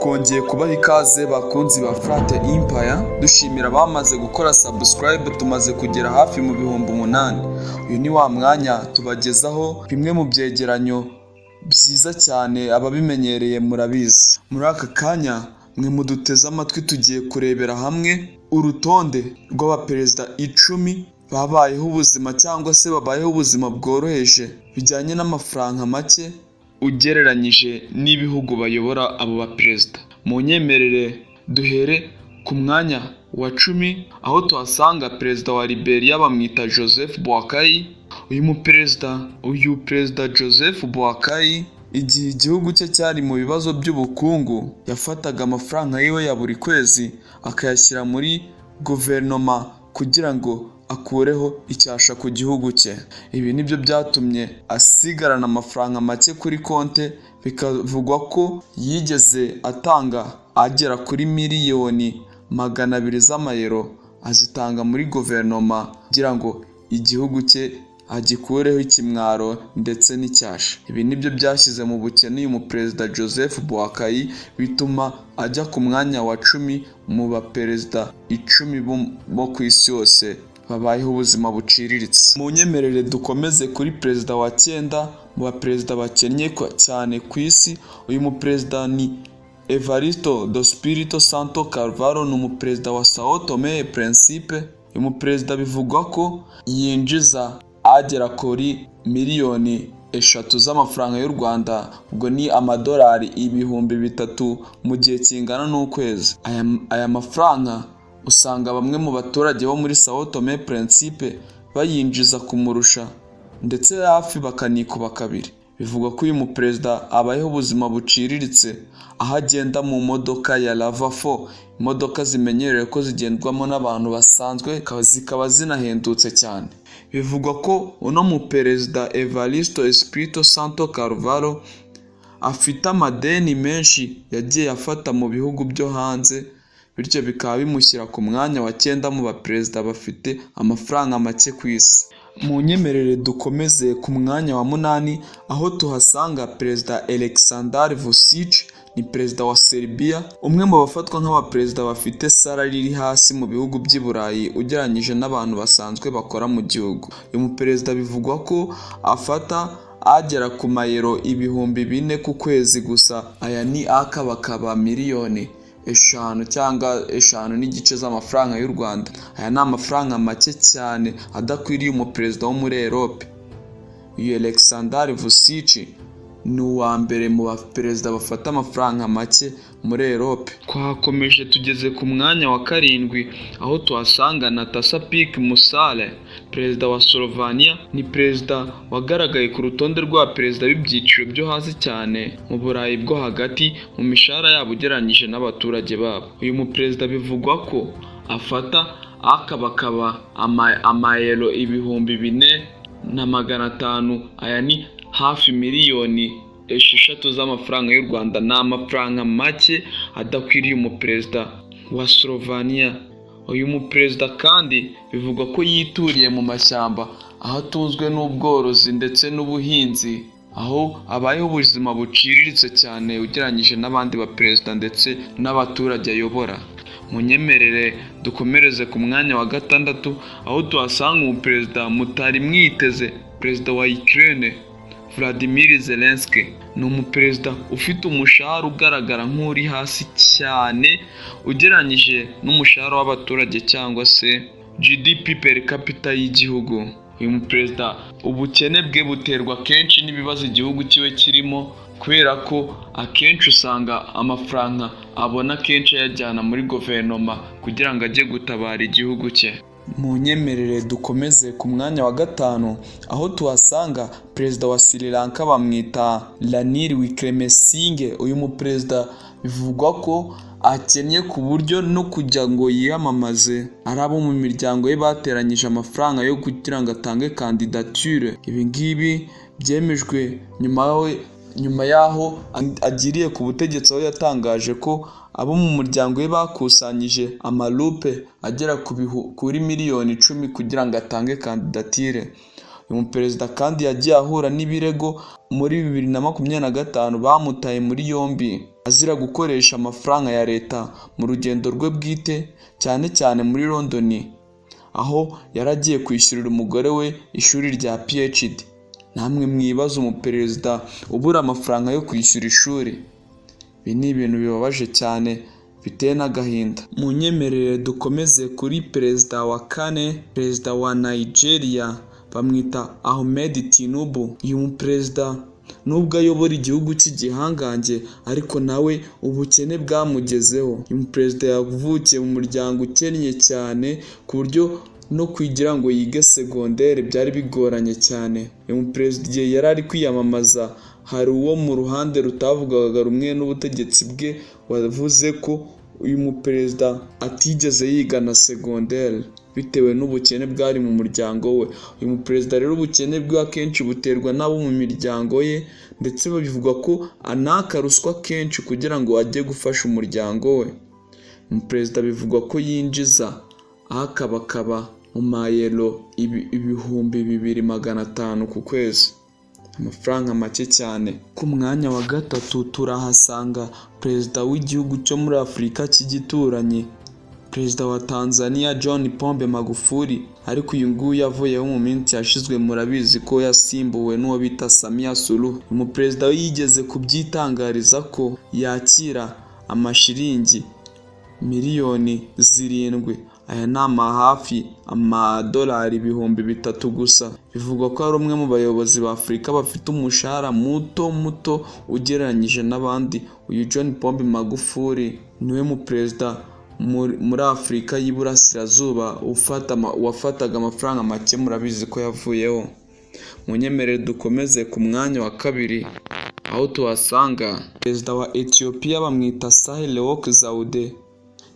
twongeye kubaha ikaze bakunzi ba Frate Empire, dushimira abamaze gukora subscribe, tumaze kugera hafi mu bihumbi 8. Uyu ni wa mwanya tubagezaho bimwe mu byegeranyo byiza cyane, ababimenyereye murabizi. Muri aka kanya mwe muduteze amatwi, tugiye kurebera hamwe urutonde rw'abaperezida 10 babayeho ubuzima cyangwa se babayeho ubuzima bworoheje bijyanye n'amafaranga make ugereranyije n'ibihugu bayobora abo baperezida. Mu nyemerere duhere ku mwanya wa 10, aho tuhasanga perezida wa Liberia bamwita Joseph Boakai. Uyu perezida Joseph Boakai, igihe igihugu cye cyari mu bibazo by'ubukungu, yafataga amafaranga yiwe ya buri kwezi akayashyira muri guverinoma kugira ngo akureho icyasha ku gihugu cye. Ibi nibyo byatumye asigarana amafaranga make kuri konte, bikavugwa ko yigeze atanga agera kuri miliyoni 200 z'amayero, azitanga muri guverinoma kugira ngo igihugu cye agikureho ikimwaro ndetse n'icyasha. Ibi nibyo byashyize mu bukene uyu muperezida Joseph Boakai, bituma ajya ku mwanya wa 10 mu baperezida 10 bo ku isi yose babayeho ubuzima buciriritse. Mu nyemerere dukomeze kuri perezida wa 9 mu baperezida bakennye cyane ku isi. Uyu muperezida ni Evaristo do Espírito Santo Carvalho, ni umuperezida wa Sao Tome et Principe. Uyu muperezida bivugwa ko yinjiza agera kuri miliyoni 3 z'amafaranga y'u Rwanda, ubwo ni amadolari 3,000 mu gihe kingana n'ukwezi. Aya mafaranga usanga bamwe mu baturage bo muri Sao Tome et Principe bayinjiza kumurusha, ndetse hafi bakanikuba kabiri. Bivugwa ko uyu muperezida abayeho ubuzima buciriritse, aho agenda mu modoka ya Lava4, imodoka zimenyerewe ko zigendwamo n'abantu basanzwe, zikaba zinahendutse cyane. Bivugwa ko uno muperezida Evaristo Espírito Santo Carvalho afite amadeni menshi yagiye afata mu bihugu byo hanze, bityo bikaba bimushyira ku mwanya wa 9 mu baperezida bafite amafaranga make ku isi. Mu nyemerere dukomeze ku mwanya wa 8, aho tuhasanga perezida Aleksandar Vučić, ni perezida wa Serbia, umwe mu bafatwa nk'abaperezida bafite salary iri hasi mu bihugu by'i Burayi ugereranyije n'abantu basanzwe bakora mu gihugu. Uyu muperezida bivugwa ko afata agera ku mayero 4,000 ku kwezi gusa. Aya ni akabakaba miliyoni 5 cyangwa 5 n'igice z'amafaranga y'u Rwanda. Aya ni amafaranga make cyane adakwiriye umuperezida wo muri Europe. Uyu Aleksandar Vučić ni uwa mbere mu baperezida bafata amafaranga make muri Europe. Twakomeje tugeze ku mwanya wa 7, aho tuhasanga Nataša Pirc-Musale, perezida wa Slovenia. Ni perezida wagaragaye ku rutonde rwa perezida b'ibyiciro byo hasi cyane mu Burayi bwo hagati mu mishahara yabo ugereranyije n'abaturage babo. Uyu muperezida bivugwa ko afata akabakaba amayero 4,500. Aya ni hafi miliyoni 6 z'amafaranga y'u Rwanda. Ni amafaranga make adakwiriye umuperezida wa Slovenia. Uyu muperezida kandi bivugwa ko yituriye mu mashyamba, aho atunzwe n'ubworozi ndetse n'ubuhinzi, aho abayeho ubuzima buciriritse cyane ugereranyije n'abandi baperezida ndetse n'abaturage ayobora. Mu nyemerere dukomereze ku mwanya wa 6, aho tuhasanga umuperezida mutari mwiteze, perezida wa Ukraine Vladimir Zelensky. Ni umuperezida ufite umushahara ugaragara nk'uri hasi cyane ugereranyije n'umushahara w'abaturage cyangwa se GDP per capita y'igihugu. Uyu muperezida ubukene bwe buterwa kenshi n'ibibazo igihugu kiwe kirimo, kubera ko akenshi usanga amafaranga abona kenshi ayajyana muri guverinoma kugira ngo ajye gutabara igihugu cye. Mu nyemerere dukomeze ku mwanya wa 5, aho tuhasanga perezida wa Sri Lanka bamwita Ranil Wickremesinghe. Uyu muperezida bivugwa ko akennye ku buryo no kujya ngo yiyamamaze ari abo mu miryango ye bateranyije amafaranga yo kugira ngo atange kandidature. Ibi ngibi byemejwe nyuma yaho agiriye ku butegetsi, aho yatangaje ko abo mu muryango we bakusanyije amarupe agera kuri miliyoni 10 kugira ngo atange kandidatire. Uyu muperezida kandi yagiye ahura n'ibirego muri 2025, bamutaye muri yombi azira gukoresha amafaranga ya leta mu rugendo rwe bwite, cyane cyane muri London, aho yaragiye kwishyurira umugore we ishuri rya PhD. Namwe mwibaza umuperezida ubura amafaranga yo kwishyura ishuri? Ibi ni ibintu bibabaje cyane biteye n'agahinda. Munyemerere dukomeze kuri perezida wa kane, perezida wa Nigeria, bamwita Ahmed Tinubu. Uyu muperezida nubwo ayobora igihugu cy'igihangange, ariko nawe ubukene bwamugezeho. Uyu muperezida yavukiye mu muryango ukennye cyane ku buryo no kwigira ngo yige segondere byari bigoranye cyane. Uyu muperezida igihe yari ari kwiyamamaza, hari uwo mu ruhande rutavugaga rumwe n'ubutegetsi bwe wavuze ko uyu muperezida atigeze yiga na segondere bitewe n'ubukene bwari mu muryango we. Uyu muperezida rero ubukene bwe akenshi buterwa n'abo mu miryango ye, ndetse babivuga ko anaka ruswa kenshi kugira ngo ajye gufasha umuryango we. Umuperezida bivugwa ko yinjiza akabakaba mu mayero 2,500 ku kwezi, amafaranga make cyane. Ku mwanya wa gatatu turahasanga perezida w'igihugu cyo muri Afurika cy'igituranyi, perezida wa Tanzania John Pombe Magufuli, ariko uyu nguyu yavuyeho mu minsi yashizwe. Murabizi ko yasimbuwe n'uwo bita Samia Suluhu. Umuperezida we yigeze kubyitangariza ko yakira amashiringi miliyoni 7. Aya ni hafi amadolari 3,000 gusa. Bivugwa ko ari umwe mu bayobozi ba Afurika bafite umushahara muto ugereranyije n'abandi. Uyu John Pombe Magufuli niwe mu perezida muri Afurika y'Iburasirazuba wafataga amafaranga make. Murabizi ko yavuyeho. Munyemerere dukomeze ku mwanya wa kabiri, aho tuhasanga perezida wa Ethiopia bamwita Sahle Work Zewde.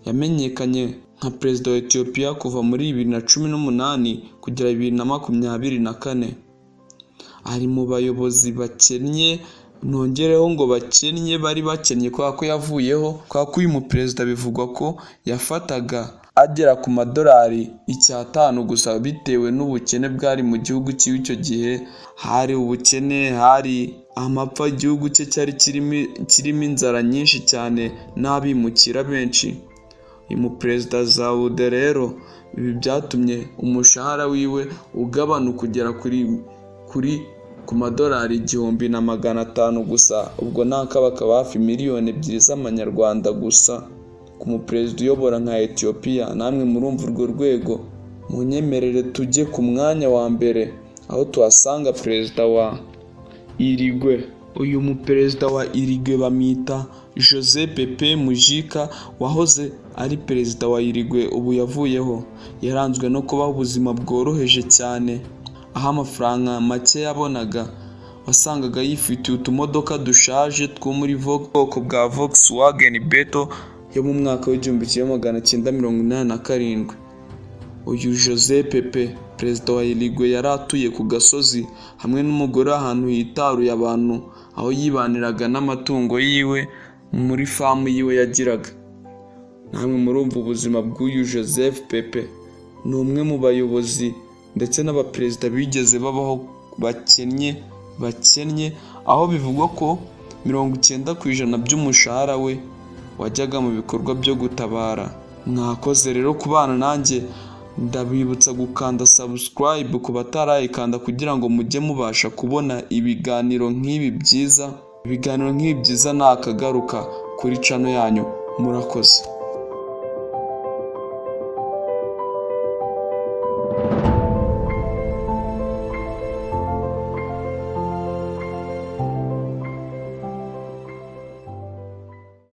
Yamenyekanye nka perezida wa Ethiopia kuva muri 2018 kugera 2024. Ari mu bayobozi bakennye, nongereho ngo bakennye, bari bakennye kubera ko yavuyeho. Kubera ko uyu muperezida bivugwa ko yafataga agera ku madolari 500 gusa, bitewe n'ubukene bwari mu gihugu cy'icyo gihe. Hari ubukene, hari amapfa, igihugu cye cyari kirimo inzara nyinshi cyane n'abimukira benshi. Uyu muperezida Zewde rero ibi byatumye umushahara wiwe ugabanuka kugera ku madolari 1,500 gusa. Ubwo nakabakaba hafi miliyoni 2 z'amanyarwanda gusa ku muperezida uyobora nka Ethiopia. Namwe murumva urwo rwego. Munyemerere tujye ku mwanya wa mbere, aho tuhasanga perezida wa Uruguay. Uyu muperezida wa Uruguay bamwita José Pepe Mujica, wahoze ari perezida wa Uruguay, ubu yavuyeho. Yaranzwe no kubaho ubuzima bworoheje cyane, aho amafaranga make yabonaga wasangaga yifitiye utumodoka dushaje two muri bwoko bwa Volkswagen Beetle yo mu mwaka w'1987. Uyu José Pepe, perezida wa Uruguay, yari atuye ku gasozi hamwe n'umugore ahantu hitaruye abantu, aho yibaniraga n'amatungo yiwe muri famu yiwe yagiraga. Namwe murumva ubuzima bw'uyu José Pepe. Ni umwe mu bayobozi ndetse n'abaperezida bigeze babaho bakennye, aho bivugwa ko 90% by'umushahara we wajyaga mu bikorwa byo gutabara. Mwakoze rero kubana nanjye. Ndabibutsa gukanda subscribe ku batarayikanda kugira ngo mujye mubasha kubona ibiganiro nk'ibi byiza. Ibiganiro nk'ibi byiza nakagaruka kuri channel yanyu. Murakoze.